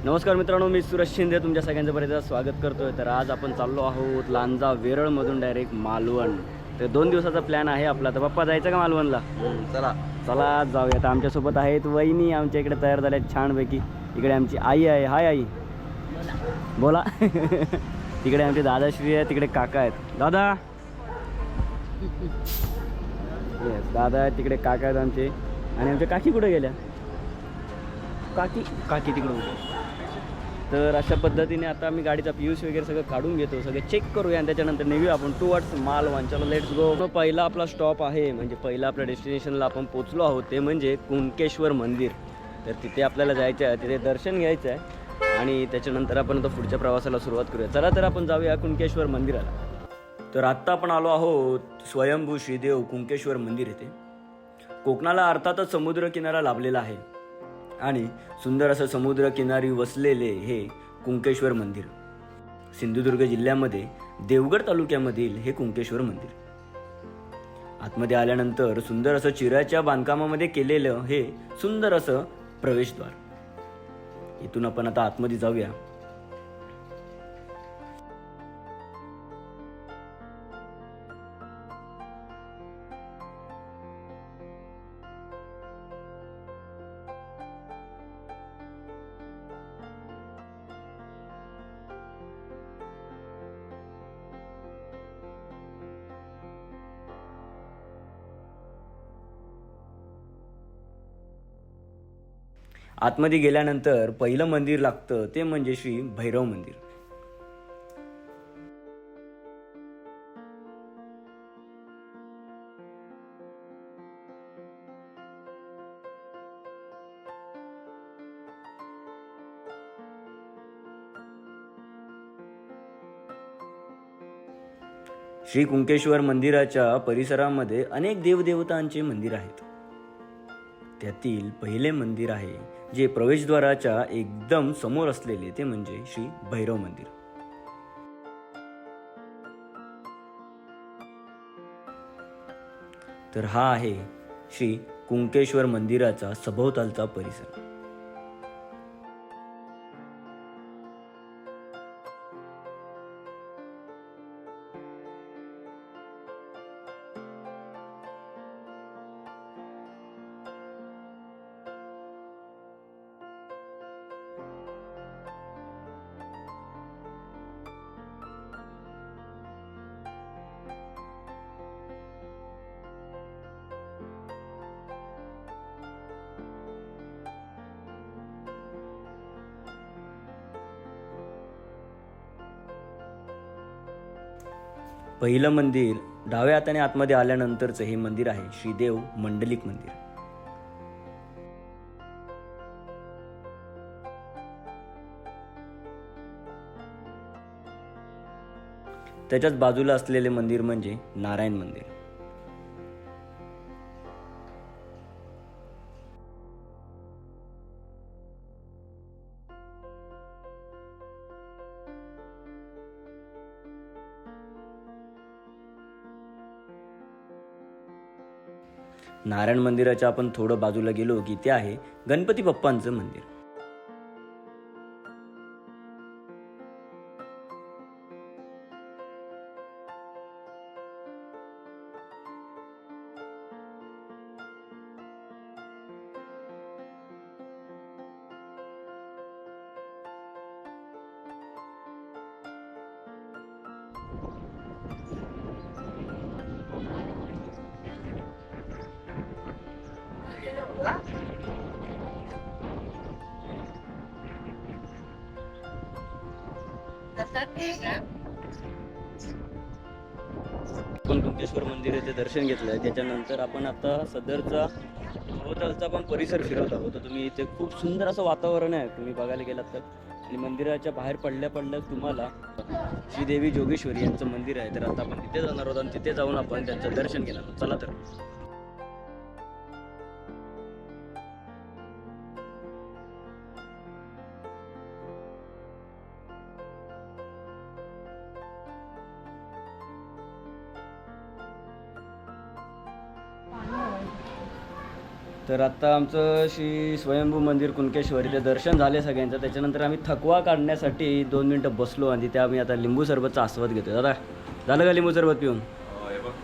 नमस्कार मित्रांनो, मी सुरेश शिंदे तुमच्या सगळ्यांचं बरेच स्वागत करतोय। तर आज आपण चाललो आहोत लांजा वेरळमधून डायरेक्ट मालवण। तर 2 दिवसाचा प्लॅन आहे आपला। तर पप्पा जायचं का मालवणला? चला चला जाऊया। तर आमच्यासोबत आहेत वहिनी, आमच्या इकडे तयार झाल्या छानपैकी। इकडे आमची आई आहे। हाय आई, बोला। तिकडे आमचे दादाश्री आहे, तिकडे काका आहेत। दादा येस, दादा आहेत तिकडे, काका आहेत आमचे। आणि आमच्या काकी कुठे गेल्या? काकी तिकडून। तर अशा पद्धतीने आता मी गाडीचा पीयूष वगैरे सगळं काढून घेतो, सगळं चेक करूया आणि त्याच्यानंतर नेऊया आपण टुवर्ड्स मालवण। चलो लेट्स गो। पहिला आपला स्टॉप आहे, म्हणजे पहिला आपल्या डेस्टिनेशनला आपण पोचलो आहोत, ते म्हणजे कुणकेश्वर मंदिर। तर तिथे आपल्याला जायचं आहे, तिथे दर्शन घ्यायचं आहे आणि त्याच्यानंतर आपण आता पुढच्या प्रवासाला सुरुवात करूया। चला तर आपण जाऊया कुणकेश्वर मंदिराला। तर आत्ता आपण आलो आहोत स्वयंभू श्रीदेव कुणकेश्वर मंदिर येथे। कोकणाला अर्थातच समुद्रकिनारा लाभलेला आहे आणि सुंदर असं समुद्रकिनारी वसलेले हे कुणकेश्वर मंदिर सिंधुदुर्ग जिल्ह्यामध्ये देवगड तालुक्यामधील हे कुणकेश्वर मंदिर। आतमध्ये आल्यानंतर सुंदर असं चिराच्या बांधकामामध्ये केलेलं हे सुंदर असं प्रवेशद्वार। इथून आपण आता आतमध्ये जाऊया। आतमध्ये गेल्यानंतर पहिलं मंदिर लागतं ते म्हणजे श्री भैरव मंदिर। श्री कुणकेश्वर मंदिराच्या परिसरामध्ये अनेक देवदेवतांचे मंदिर आहेत। त्यातील पहिले मंदिर आहे जे प्रवेशद्वाराच्या एकदम समोर असलेले, ते म्हणजे श्री भैरव मंदिर। तर हा आहे श्री कुणकेश्वर मंदिराचा सभोवतालचा परिसर। पहिलं मंदिर डाव्या हाताने आतमध्ये आल्यानंतरचं हे मंदिर आहे श्रीदेव मंडलिक मंदिर। त्याच्याच बाजूला असलेले मंदिर म्हणजे नारायण मंदिर। नारायण मंदिराच्या आपण थोडं बाजूला गेलो की ते आहे गणपती बाप्पांचं मंदिर। आपण कुणकेश्वर मंदिर येथे दर्शन घेतलंय, त्याच्यानंतर आपण आता सदरचा भोवतालचा पण परिसर फिरत आहोत। तर तुम्ही इथे खूप सुंदर असं वातावरण आहे, तुम्ही बघायला गेलात तर। आणि मंदिराच्या बाहेर पडल्या तुम्हाला श्रीदेवी जोगेश्वरी यांचं मंदिर आहे। तर आता आपण तिथे जाणार आहोत आणि तिथे जाऊन आपण त्यांचं दर्शन घेणार आहोत। चला तर। तर आता आमचं श्री स्वयंभू मंदिर कुणकेश्वर इथे दर्शन झाले सगळ्यांचं. त्याच्यानंतर आम्ही थकवा काढण्यासाठी 2 मिनटं बसलो आणि तिथे आम्ही आता लिंबू सरबतचा आस्वाद घेतो. दादा झालं का लिंबू सरबत पिऊन?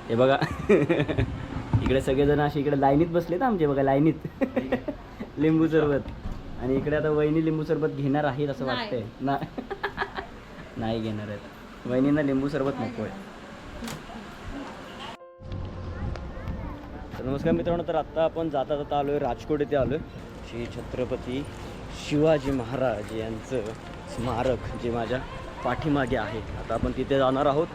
हे बघा इकडे सगळेजण असे इकडे लाईनीत बसलेत आमचे बघा, लाईनीत लिंबू सरबत. आणि इकडे आता वहिनी लिंबू सरबत घेणार आहेत असं वाटतंय ना. नाही घेणार आहेत वहिनींना लिंबू सरबत नको आहे. तर नमस्कार मित्रांनो, तर आत्ता आपण जाता जाता आलो आहे राजकोट येथे आलो आहे. श्री छत्रपती शिवाजी महाराज यांचं स्मारक जे माझ्या पाठीमागे आहे. आता आपण तिथे जाणार आहोत.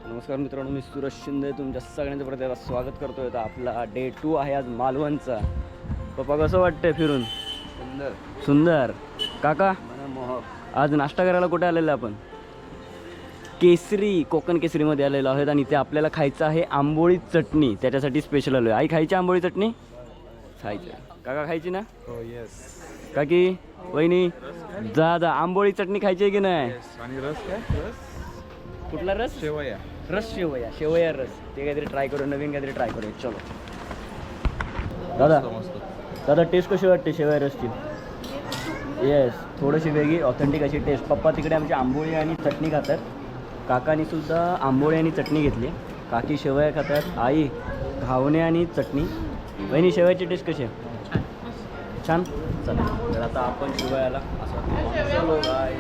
नमस्कार मित्रांनो, मी सूरज शिंदे तुमच्या सगळ्यांचं परत एकदा स्वागत करतोय. तर आपला डे 2 आहे आज मालवणचा. पप्पा कसं वाटतंय फिरून? सुंदर सुंदर. काका आज नाश्ता करायला कुठे आलेलो आपण? केसरी, कोकण केसरीमध्ये आलेलो आहोत आणि ते आपल्याला खायचं आहे आंबोळी चटणी. त्याच्यासाठी स्पेशल आलो आहे. आई खायची आंबोळी चटणी? खायची. काका खायची ना? हो येस. काकी वहिनी जा आंबोळी चटणी खायची आहे की नाही? आणि रस काय? रस कुठला रस? शेवया. रस शेवया रस. ते काहीतरी ट्राय करू, नवीन काहीतरी ट्राय करूया. चलो दादा, दादा टेस्ट कशी वाटते शेवया रसची? येस, थोडीशी वेगळी ऑथेंटिक अशी टेस्ट. पप्पा तिकडे आमची आंबोळी आणि चटणी खातात. काकानी सुद्धा आंबोळी आणि चटणी घेतली. काकी शेवया खातात. आई घावणे आणि चटणी. वहिनी शेवयाची टेस्ट कशी आहे? छान. चला तर आता आपण शेवयाला असं चलो गाय